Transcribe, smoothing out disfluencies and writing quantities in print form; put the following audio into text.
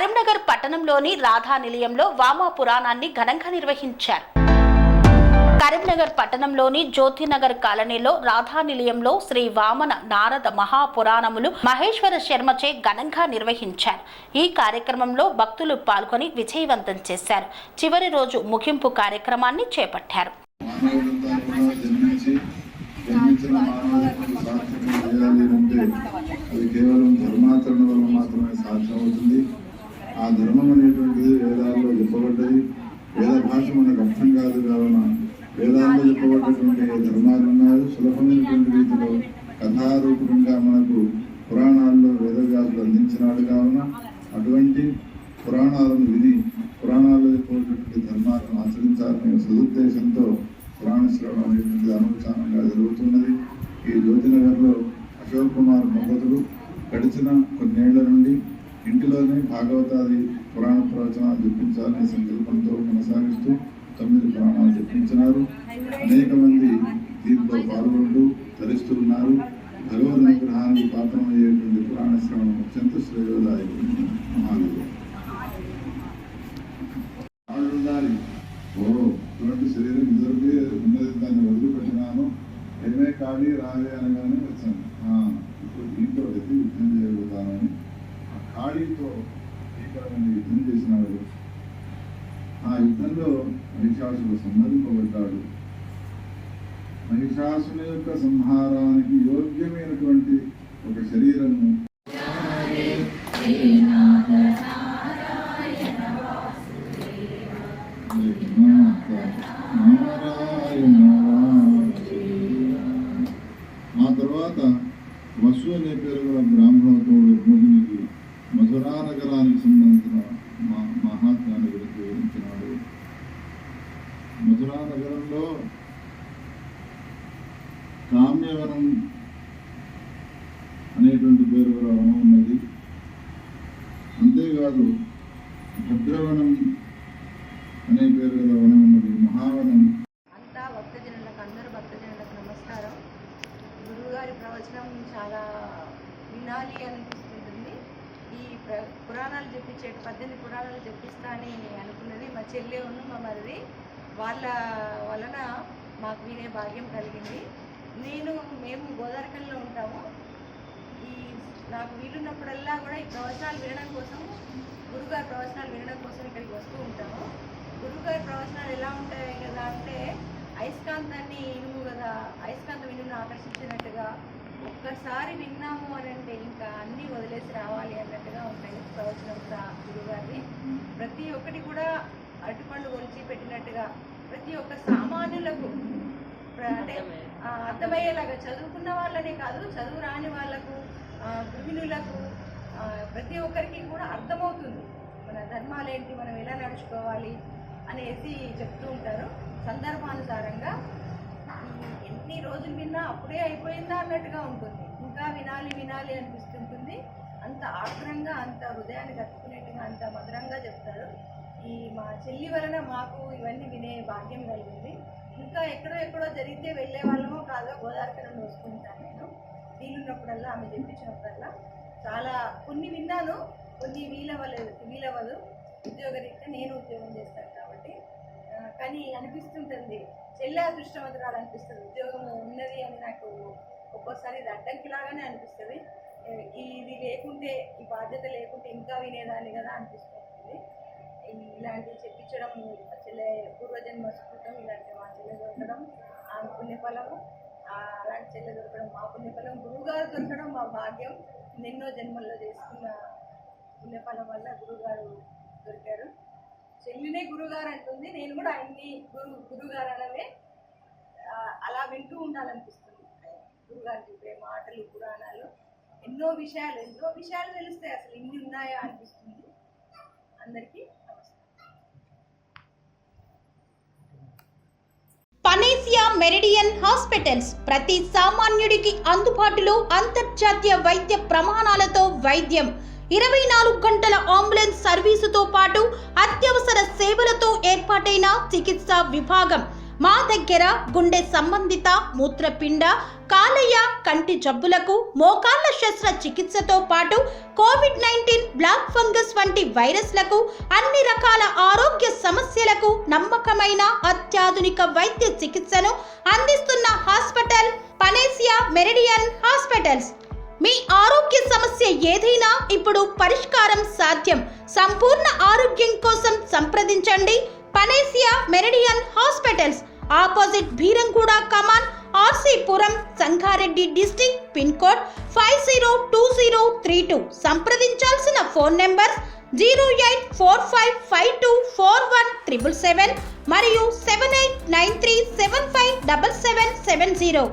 కరీంనగర్ పట్టణంలోని రాధా నిలయంలో వామ పురాణాన్ని ఘనంగా నిర్వహించారు. కరీంనగర్ పట్టణంలోని జ్యోతినగర్ కాలనీలో రాధా నిలయంలో శ్రీ వామన నారద మహాపురాణములు మహేశ్వర శర్మచే ఘనంగా నిర్వహించారు. ఈ కార్యక్రమంలో భక్తులు పాల్గొని విజయవంతం చేశారు. చివరి రోజు ముగింపు కార్యక్రమాన్ని చేపట్టారు. ఆ ధర్మం అనేటువంటిది వేదాల్లో చెప్పబడ్డది. వేద భాష మనకు అర్థం కాదు కావున వేదాల్లో చెప్పబడ్డటువంటి ధర్మాలు ఉన్నాయి. సులభమైనటువంటి రీతిలో కథారూపంగా మనకు పురాణాల్లో వేదవ్యాసులు అందించినాడు కావున అటువంటి పురాణాలను విని పురాణాల్లో చెప్పబడినటువంటి ధర్మాలను ఆచరించాలనే సదుద్దేశంతో పురాణ శ్రవణం అనేటువంటిది అనుష్ఠానంగా జరుగుతున్నది. ఈ జ్యోతినగర్లో అశోక్ కుమార్ దంపతులు గడిచిన కొన్నేళ్ల నుండి ఇంటిలోనే భాగవతాది పురాణ ప్రవచనాలు చెప్పించాలనే సంకల్పంతో కొనసాగిస్తూ 9 పురాణాలు చెప్పించినారు. అనేక మంది దీంట్లో పాల్గొంటూ ధరిస్తున్నారు. భగవద్ అనుగ్రహానికి పాత్రమయ్యేటువంటి పురాణ శ్రవణం అత్యంత శ్రేయోదాయకం. ఉండాలి. ఇటువంటి శరీరం ఇద్దరికి ఉన్నది, దాన్ని వదిలిపెట్టినాను, ఏమే ఖాళీ రావే అనగానే వచ్చాను. ఇప్పుడు దీంట్లో ఎత్తి యుద్ధం చేయగలుగుతానని ఖాళీతో భీకరమైన యుద్ధం చేసినాడు. ఆ యుద్ధంలో మహిషాసుడు సంహరింపబడ్డాడు. మహిషాసుని యొక్క సంహారానికి యోగ్యమైనటువంటి ఒక శరీరము ఆ తర్వాత వసు అనే పేరు గల బ్రాహ్మణులతో భూమికి మధురా నగరానికి సంబంధించిన మహాత్మ్యాన్ని గురించి వివరించినాడు. మధురా నగరంలో కామ్యవనం అనేటువంటి పేరు గల వనం ఉన్నది. అంతేకాదు భద్రవనం అనే పేరు గల వనం ఉన్నది. మహావనం. అంతా భక్తజనులకు, అందరూ భక్తజనులకు నమస్కారం. గురువుగారి ప్రవచనం చాలా వినాలి అనిపిస్తుంటుంది. ఈ పురాణాలు చెప్పించే 18 పురాణాలు చెప్పిస్తా అని అనుకున్నది మా చెల్లె ఉన్న మా మరిది. వాళ్ళ వలన మాకు వినే భాగ్యం కలిగింది. మేము గోదావరికల్లో ఉంటాము. నాకు వీలున్నప్పుడల్లా కూడా ఈ ప్రవచనాలు వినడం కోసం, గురువుగారి ప్రవచనాలు వినడం కోసం ఇక్కడికి వస్తూ ఉంటాము. గురువుగారి ప్రవచనాలు ఎలా ఉంటాయి కదా అంటే, అయస్కాంతాన్ని ఇనుము కదా, అయస్కాంతం ఇనుమును ఆకర్షించినట్టుగా ఒక్కసారి విన్నాము అని అంటే ఇంకా అన్నీ వదిలేసి రావాలి అన్నట్టుగా ఉంటాయి ప్రవచనం గురువుగారిది. ప్రతి ఒక్కటి కూడా అరటిపండు ఒలిచి పెట్టినట్టుగా ప్రతి ఒక్క సామాన్యులకు అంటే అర్థమయ్యేలాగా, చదువుకున్న వాళ్ళనే కాదు, చదువు రాని వాళ్ళకు, గృహిణులకు, ప్రతి ఒక్కరికి కూడా అర్థమవుతుంది మన ధర్మాలేంటి, మనం ఎలా నడుచుకోవాలి అనేసి చెప్తూ ఉంటారు. సందర్భానుసారంగా ఎన్ని రోజులు విన్నా అప్పుడే అయిపోయిందా అన్నట్టుగా ఉంటుంది. ఇంకా వినాలి అనిపిస్తుంటుంది. అంత ఆగ్రహంగా, అంత హృదయాన్ని కట్టుకునేట్టుగా, అంత మధురంగా చెప్తారు. మా చెల్లి వలన మాకు ఇవన్నీ వినే భాగ్యం కలిగింది. ఇంకా ఎక్కడో జరిగితే వెళ్ళే వాళ్ళమో కాదో గోదావరి నుండి వస్తుంటాను నేను. వీలున్నప్పుడల్లా, ఆమె చెప్పించినప్పుడల్లా చాలా కొన్ని విన్నాను, కొన్ని వీలవ్వదు. ఉద్యోగరీత్యా నేను ఉద్యోగం చేస్తాను కాబట్టి. కానీ అనిపిస్తుంటుంది, చెల్లె అదృష్టవంతురాలు అనిపిస్తుంది. ఉద్యోగం ఉన్నది అని నాకు ఒక్కోసారి ఇది అడ్డంకిలాగానే అనిపిస్తుంది. ఇది లేకుంటే, ఈ బాధ్యత లేకుంటే ఇంకా వినేదాన్ని కదా అనిపిస్తుంది. ఇలాంటివి చెప్పించడం చెల్లె పూర్వజన్మ సుకృతం. ఇలాంటి మా చెల్లె దొరకడం ఆమె పుణ్యఫలము, అలాంటి చెల్లె దొరకడం మా పుణ్యఫలం, గురువుగారు దొరకడం మా భాగ్యం. ఎన్నో జన్మల్లో చేసుకున్న పుణ్యఫలం వల్ల గురువుగారు దొరికారు. చెల్లినే గురువుగారు అంటుంది, నేను కూడా ఆయన్ని గురువుగారు అనమే అలా వింటూ ఉండాలనిపిస్తుంది. గురువుగారు చెప్పే మాటలు, పురాణాలు ఎన్నో విషయాలు తెలుస్తాయి. అసలు ఇన్ని ఉన్నాయా అనిపిస్తుంది. అందరికీ పనేసియా మెరిడియన్ హాస్పిటల్స్ ప్రతి సామాన్యుడికి అందుబాటులో అంతర్జాతీయ వైద్య ప్రమాణాలతో వైద్యం, 24 గంటల అంబులెన్స్ సర్వీసుతో పాటు అత్యవసర సేవలతో ఏర్పాటైన చికిత్సా విభాగం మా దగ్గర గుండె సంబంధిత మూత్రపిండ, కాలేయ, కంటి జబ్బులకు, మోకాళ్ల శస్త్ర చికిత్సతో పాటు కోవిడ్-19, బ్లాక్ ఫంగస్ వంటి వైరస్లకు, అన్ని రకాల ఆరోగ్య సమస్యలకు నమ్మకమైన అత్యాధునిక వైద్య చికిత్సను అందిస్తున్న హాస్పిటల్ పనేసియా మెరిడియన్ హాస్పిటల్స్. మీ ఆరోగ్య సమస్య ఏదైనా ఇప్పుడు పరిష్కారం సాధ్యం. సంపూర్ణ ఆరోగ్యం కోసం సంప్రదించండి Panacea Meridian Hospitals, opposite Bheeramguda Kaman, RC Puram, Sangareddy district, pin code 502032. సంప్రదించాల్సిన ఫోన్ నెంబర్ 0845524177 మరియు 7893757770.